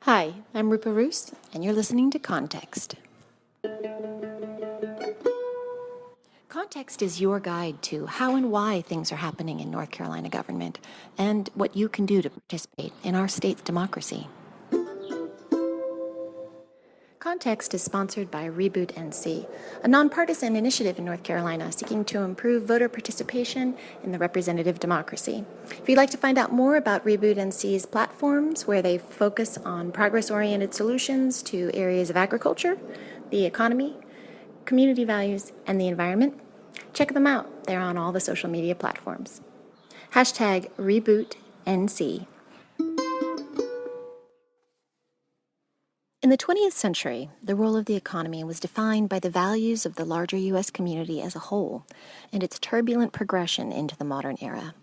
Hi, I'm Rupa Roos, and you're listening to Context. Context is your guide to how and why things are happening in North Carolina government and what you can do to participate in our state's democracy. Context is sponsored by rebootNC, a nonpartisan initiative in North Carolina seeking to improve voter participation in the representative democracy. If you'd like to find out more about rebootNC's platforms, where they focus on progress-oriented solutions to areas of agriculture, the economy, community values, and the environment, check them out. They're on all the social media platforms. Hashtag rebootNC. In the 20th century, the role of the economy was defined by the values of the larger U.S. community as a whole and its turbulent progression into the modern era.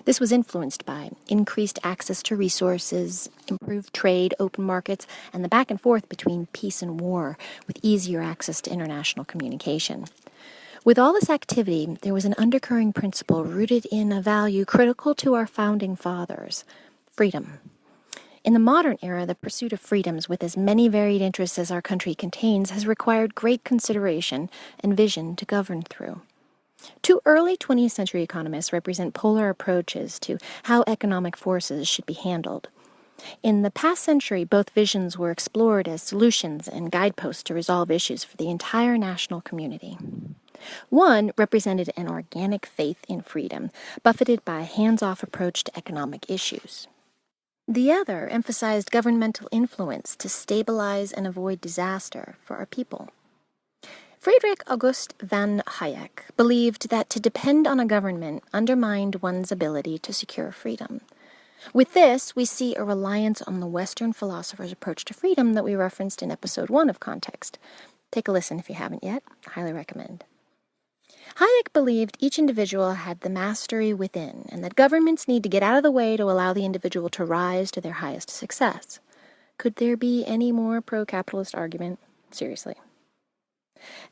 This was influenced by increased access to resources, improved trade, open markets, and the back and forth between peace and war, with easier access to international communication. With all this activity, there was an undercurrent principle rooted in a value critical to our founding fathers: freedom. In the modern era, the pursuit of freedoms with as many varied interests as our country contains has required great consideration and vision to govern through. Two early 20th century economists represent polar approaches to how economic forces should be handled. In the past century, both visions were explored as solutions and guideposts to resolve issues for the entire national community. One represented an organic faith in freedom, buffeted by a hands-off approach to economic issues. The other emphasized governmental influence to stabilize and avoid disaster for our people. Friedrich August von Hayek believed that to depend on a government undermined one's ability to secure freedom. With this, we see a reliance on the Western philosopher's approach to freedom that we referenced in episode 1 of Context. Take a listen if you haven't yet. I highly recommend. Hayek believed each individual had the mastery within, and that governments need to get out of the way to allow the individual to rise to their highest success. Could there be any more pro-capitalist argument? Seriously.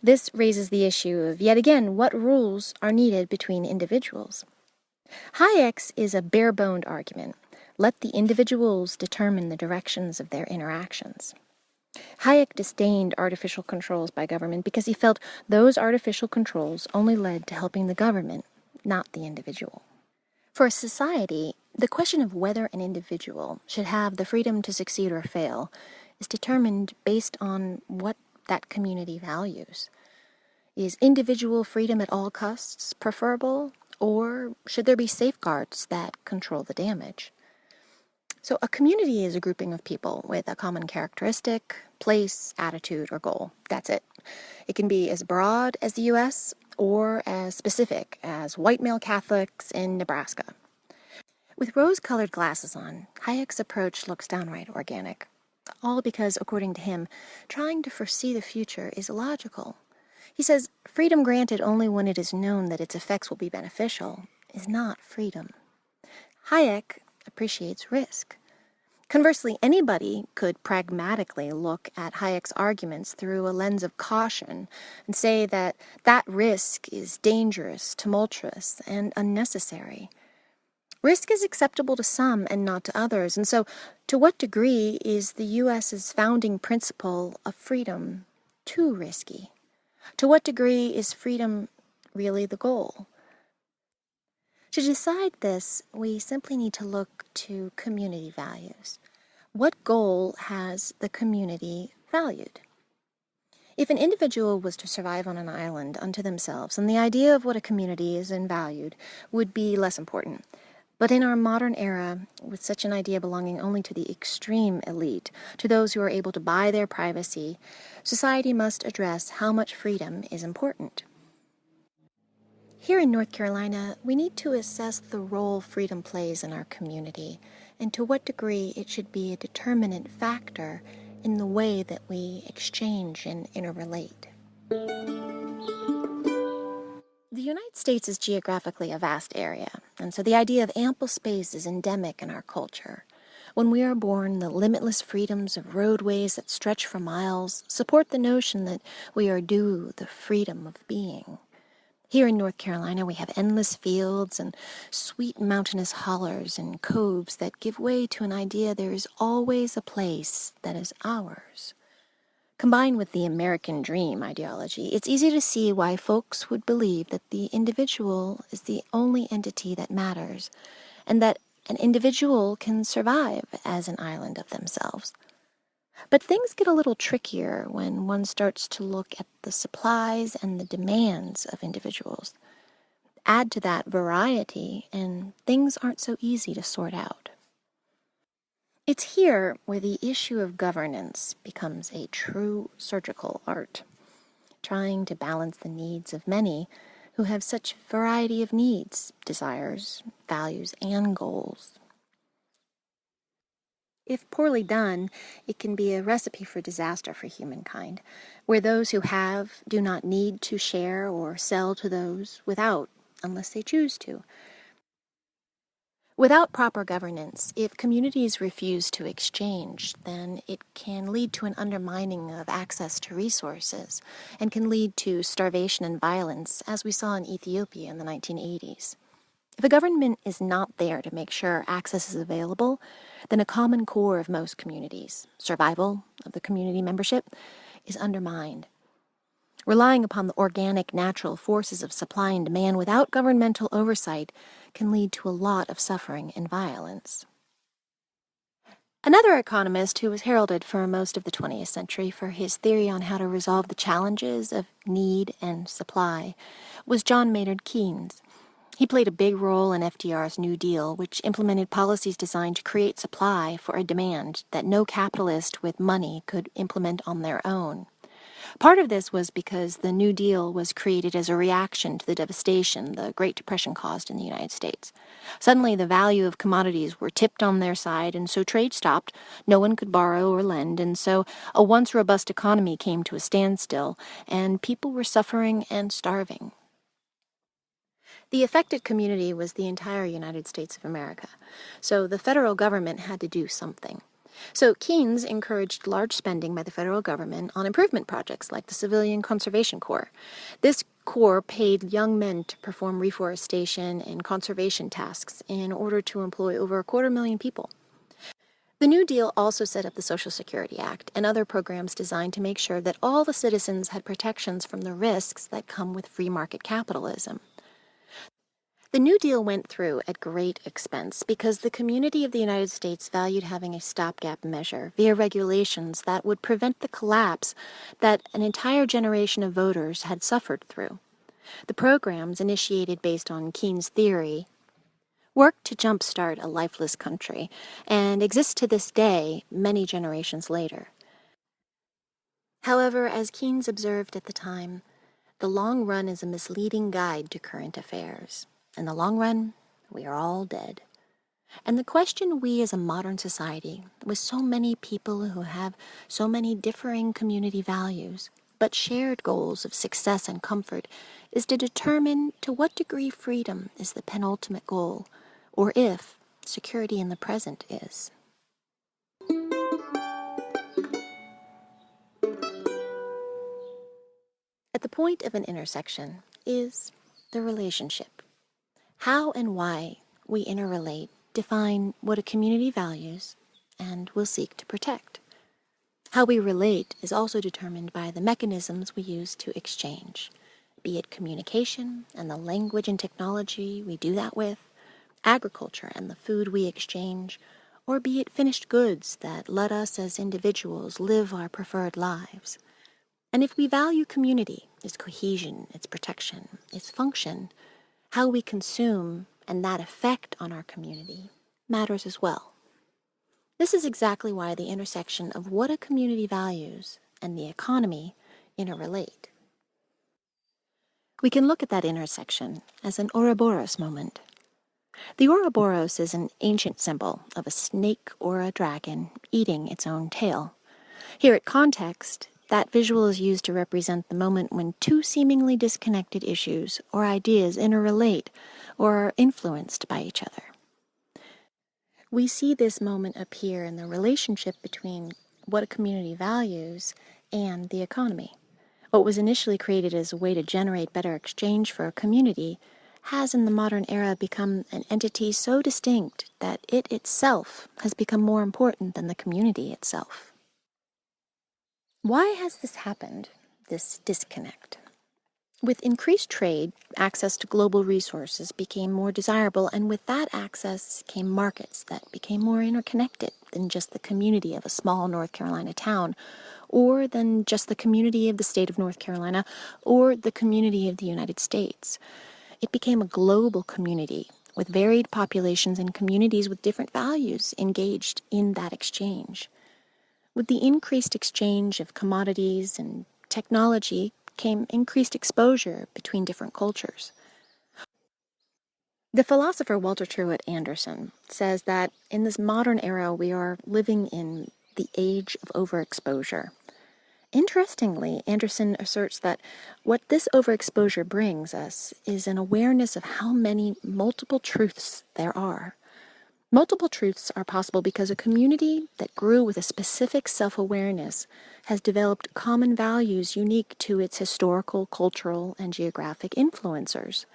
This raises the issue of, yet again, what rules are needed between individuals. Hayek's is a bare-boned argument. Let the individuals determine the directions of their interactions. Hayek disdained artificial controls by government because he felt those artificial controls only led to helping the government, not the individual. For a society, the question of whether an individual should have the freedom to succeed or fail is determined based on what that community values. Is individual freedom at all costs preferable, or should there be safeguards that control the damage? So a community is a grouping of people with a common characteristic, place, attitude, or goal. That's it. It can be as broad as the U.S. or as specific as white male Catholics in Nebraska. With rose-colored glasses on, Hayek's approach looks downright organic. All because, according to him, trying to foresee the future is illogical. He says freedom granted only when it is known that its effects will be beneficial is not freedom. Hayek appreciates risk. Conversely, anybody could pragmatically look at Hayek's arguments through a lens of caution and say that that risk is dangerous, tumultuous, and unnecessary. Risk is acceptable to some and not to others, and so to what degree is the U.S.'s founding principle of freedom too risky? To what degree is freedom really the goal? To decide this, we simply need to look to community values. What goal has the community valued? If an individual was to survive on an island unto themselves, then the idea of what a community is and valued would be less important. But in our modern era, with such an idea belonging only to the extreme elite, to those who are able to buy their privacy, society must address how much freedom is important. Here in North Carolina, we need to assess the role freedom plays in our community and to what degree it should be a determinant factor in the way that we exchange and interrelate. The United States is geographically a vast area, and so the idea of ample space is endemic in our culture. When we are born, the limitless freedoms of roadways that stretch for miles support the notion that we are due the freedom of being. Here in North Carolina, we have endless fields and sweet mountainous hollers and coves that give way to an idea there is always a place that is ours. Combined with the American dream ideology, it's easy to see why folks would believe that the individual is the only entity that matters, and that an individual can survive as an island of themselves. But things get a little trickier when one starts to look at the supplies and the demands of individuals. Add to that variety, and things aren't so easy to sort out. It's here where the issue of governance becomes a true surgical art, trying to balance the needs of many who have such variety of needs, desires, values, and goals. If poorly done, it can be a recipe for disaster for humankind, where those who have do not need to share or sell to those without, unless they choose to. Without proper governance, if communities refuse to exchange, then it can lead to an undermining of access to resources and can lead to starvation and violence, as we saw in Ethiopia in the 1980s. If a government is not there to make sure access is available, then a common core of most communities, survival of the community membership, is undermined. Relying upon the organic, natural forces of supply and demand without governmental oversight can lead to a lot of suffering and violence. Another economist who was heralded for most of the 20th century for his theory on how to resolve the challenges of need and supply was John Maynard Keynes. He played a big role in FDR's New Deal, which implemented policies designed to create supply for a demand that no capitalist with money could implement on their own. Part of this was because the New Deal was created as a reaction to the devastation the Great Depression caused in the United States. Suddenly, the value of commodities were tipped on their side, and so trade stopped. No one could borrow or lend, and so a once robust economy came to a standstill, and people were suffering and starving. The affected community was the entire United States of America, so the federal government had to do something. So Keynes encouraged large spending by the federal government on improvement projects like the Civilian Conservation Corps. This corps paid young men to perform reforestation and conservation tasks in order to employ over 250,000 people. The New Deal also set up the Social Security Act and other programs designed to make sure that all the citizens had protections from the risks that come with free market capitalism. The New Deal went through at great expense because the community of the United States valued having a stopgap measure via regulations that would prevent the collapse that an entire generation of voters had suffered through. The programs, initiated based on Keynes' theory, worked to jumpstart a lifeless country and exist to this day, many generations later. However, as Keynes observed at the time, the long run is a misleading guide to current affairs. In the long run, we are all dead. And the question we as a modern society, with so many people who have so many differing community values, but shared goals of success and comfort, is to determine to what degree freedom is the penultimate goal, or if security in the present is. At the point of an intersection is the relationship. How and why we interrelate define what a community values and will seek to protect. How we relate is also determined by the mechanisms we use to exchange, be it communication and the language and technology we do that with, agriculture and the food we exchange, or be it finished goods that let us as individuals live our preferred lives. And if we value community, its cohesion, its protection, its function, how we consume and that effect on our community matters as well. This is exactly why the intersection of what a community values and the economy interrelate. We can look at that intersection as an Ouroboros moment. The Ouroboros is an ancient symbol of a snake or a dragon eating its own tail. Here at Context, that visual is used to represent the moment when two seemingly disconnected issues or ideas interrelate or are influenced by each other. We see this moment appear in the relationship between what a community values and the economy, What was initially created as a way to generate better exchange for a community has in the modern era become an entity so distinct that it itself has become more important than the community itself. Why has this happened, this disconnect? With increased trade, access to global resources became more desirable, and with that access came markets that became more interconnected than just the community of a small North Carolina town, or than just the community of the state of North Carolina, or the community of the United States. It became a global community with varied populations and communities with different values engaged in that exchange. With the increased exchange of commodities and technology came increased exposure between different cultures. The philosopher Walter Truett Anderson says that in this modern era we are living in the age of overexposure. Interestingly, Anderson asserts that what this overexposure brings us is an awareness of how many multiple truths there are. Multiple truths are possible because a community that grew with a specific self-awareness has developed common values unique to its historical, cultural, and geographic influencers.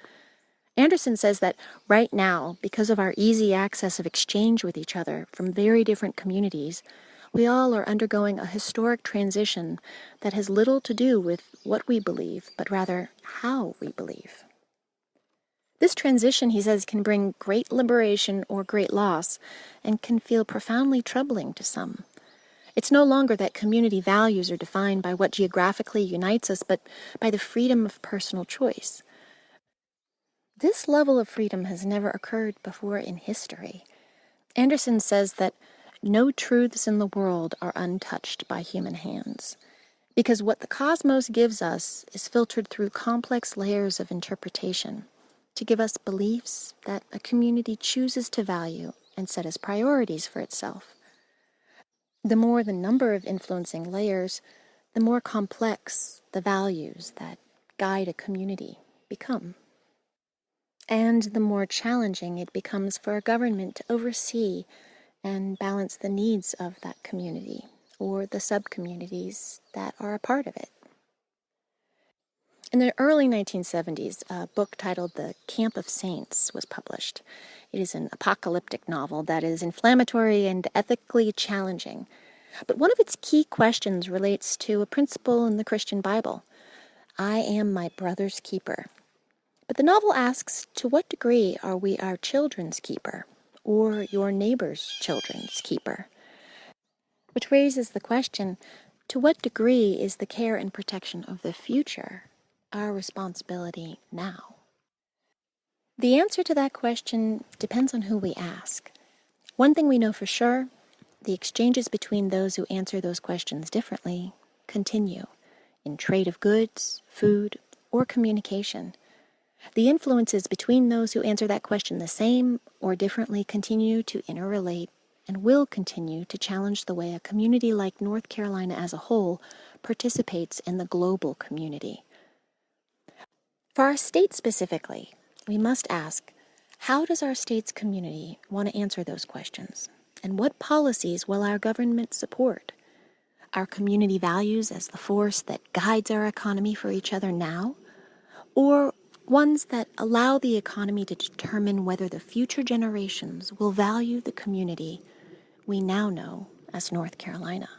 Anderson says that right now, because of our easy access of exchange with each other from very different communities, we all are undergoing a historic transition that has little to do with what we believe, but rather how we believe. This transition, he says, can bring great liberation or great loss, and can feel profoundly troubling to some. It's no longer that community values are defined by what geographically unites us, but by the freedom of personal choice. This level of freedom has never occurred before in history. Anderson says that no truths in the world are untouched by human hands, because what the cosmos gives us is filtered through complex layers of interpretation to give us beliefs that a community chooses to value and set as priorities for itself. The more the number of influencing layers, the more complex the values that guide a community become. And the more challenging it becomes for a government to oversee and balance the needs of that community or the sub-communities that are a part of it. In the early 1970s, a book titled The Camp of Saints was published. It is an apocalyptic novel that is inflammatory and ethically challenging. But one of its key questions relates to a principle in the Christian Bible: I am my brother's keeper. But the novel asks, to what degree are we our children's keeper, or your neighbor's children's keeper? Which raises the question, to what degree is the care and protection of the future our responsibility now? The answer to that question depends on who we ask. One thing we know for sure, the exchanges between those who answer those questions differently continue in trade of goods, food, or communication. The influences between those who answer that question the same or differently continue to interrelate and will continue to challenge the way a community like North Carolina as a whole participates in the global community. For our state specifically, we must ask, how does our state's community want to answer those questions? And what policies will our government support? Our community values as the force that guides our economy for each other now? Or ones that allow the economy to determine whether the future generations will value the community we now know as North Carolina?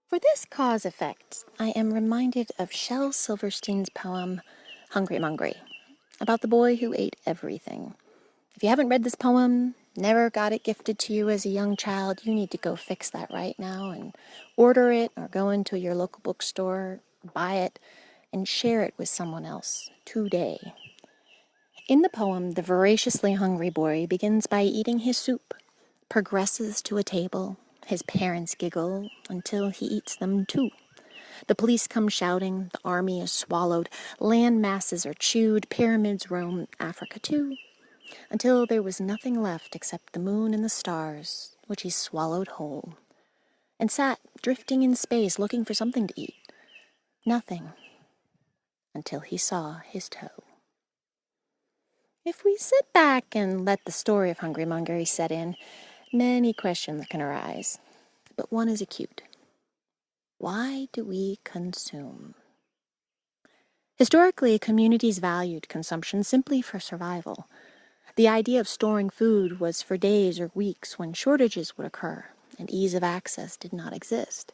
For this cause effect, I am reminded of Shel Silverstein's poem, Hungry Mungry, about the boy who ate everything. If you haven't read this poem, never got it gifted to you as a young child, you need to go fix that right now and order it or go into your local bookstore, buy it, and share it with someone else today. In the poem, the voraciously hungry boy begins by eating his soup, progresses to a table. His parents giggle until he eats them too. The police come shouting, the army is swallowed, land masses are chewed, pyramids roam Africa too, until there was nothing left except the moon and the stars, which he swallowed whole, and sat drifting in space looking for something to eat. Nothing, until he saw his toe. If we sit back and let the story of Hungry Mungry set in, many questions can arise, but one is acute. Why do we consume? Historically, communities valued consumption simply for survival. The idea of storing food was for days or weeks when shortages would occur and ease of access did not exist.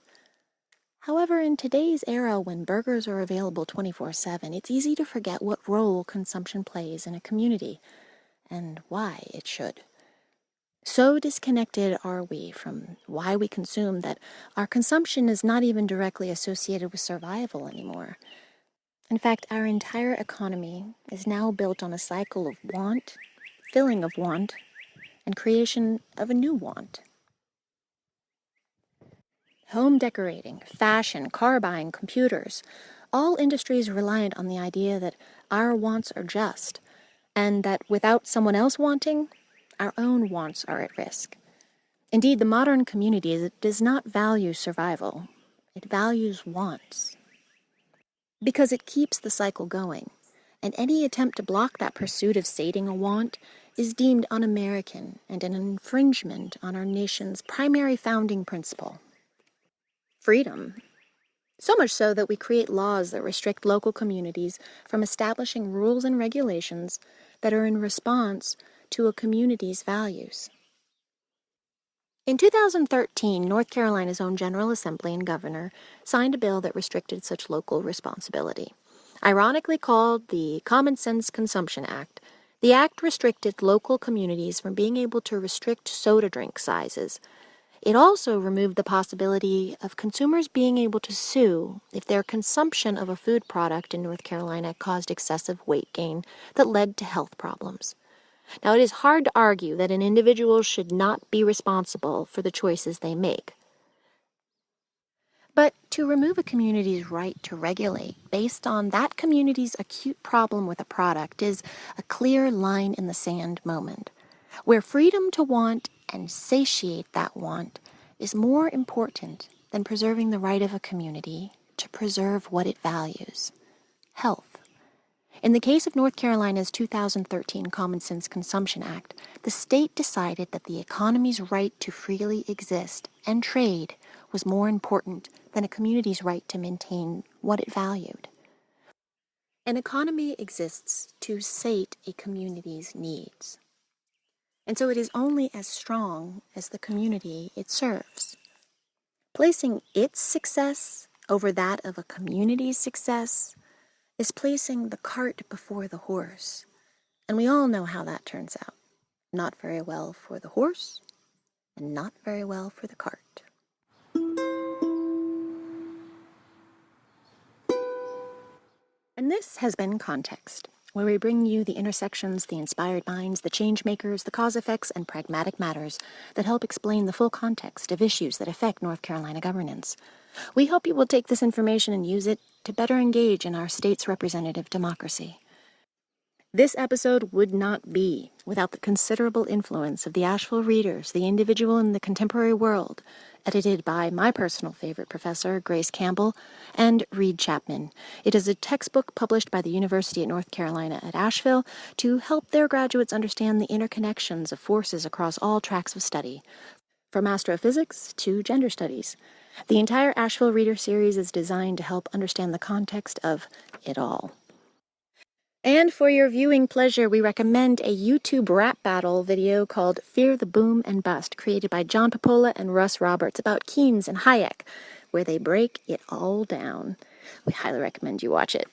However, in today's era when burgers are available 24/7, it's easy to forget what role consumption plays in a community and why it should. So disconnected are we from why we consume that our consumption is not even directly associated with survival anymore. In fact, our entire economy is now built on a cycle of want, filling of want, and creation of a new want. Home decorating, fashion, car buying, computers, all industries reliant on the idea that our wants are just, and that without someone else wanting, our own wants are at risk. Indeed, the modern community does not value survival. It values wants. Because it keeps the cycle going, and any attempt to block that pursuit of sating a want is deemed un-American and an infringement on our nation's primary founding principle: freedom. So much so that we create laws that restrict local communities from establishing rules and regulations that are in response to a community's values. In 2013, North Carolina's own General Assembly and Governor signed a bill that restricted such local responsibility. Ironically called the Common Sense Consumption Act, the act restricted local communities from being able to restrict soda drink sizes. It also removed the possibility of consumers being able to sue if their consumption of a food product in North Carolina caused excessive weight gain that led to health problems. Now, it is hard to argue that an individual should not be responsible for the choices they make. But to remove a community's right to regulate based on that community's acute problem with a product is a clear line in the sand moment, where freedom to want and satiate that want is more important than preserving the right of a community to preserve what it values: health. In the case of North Carolina's 2013 Common Sense Consumption Act, the state decided that the economy's right to freely exist and trade was more important than a community's right to maintain what it valued. An economy exists to sate a community's needs, and so it is only as strong as the community it serves. Placing its success over that of a community's success is placing the cart before the horse. And we all know how that turns out. Not very well for the horse, and not very well for the cart. And this has been Context, where we bring you the intersections, the inspired minds, the change makers, the cause effects, and pragmatic matters that help explain the full context of issues that affect North Carolina governance. We hope you will take this information and use it to better engage in our state's representative democracy. This episode would not be without the considerable influence of the Asheville Readers, The Individual in the Contemporary World, edited by my personal favorite professor, Grace Campbell, and Reed Chapman. It is a textbook published by the University of North Carolina at Asheville to help their graduates understand the interconnections of forces across all tracks of study, from astrophysics to gender studies. The entire Asheville Reader series is designed to help understand the context of it all. And for your viewing pleasure, we recommend a YouTube rap battle video called Fear the Boom and Bust, created by John Popola and Russ Roberts, about Keynes and Hayek, where they break it all down. We highly recommend you watch it.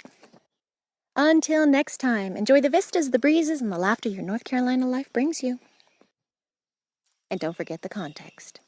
Until next time, enjoy the vistas, the breezes, and the laughter your North Carolina life brings you. And don't forget the context.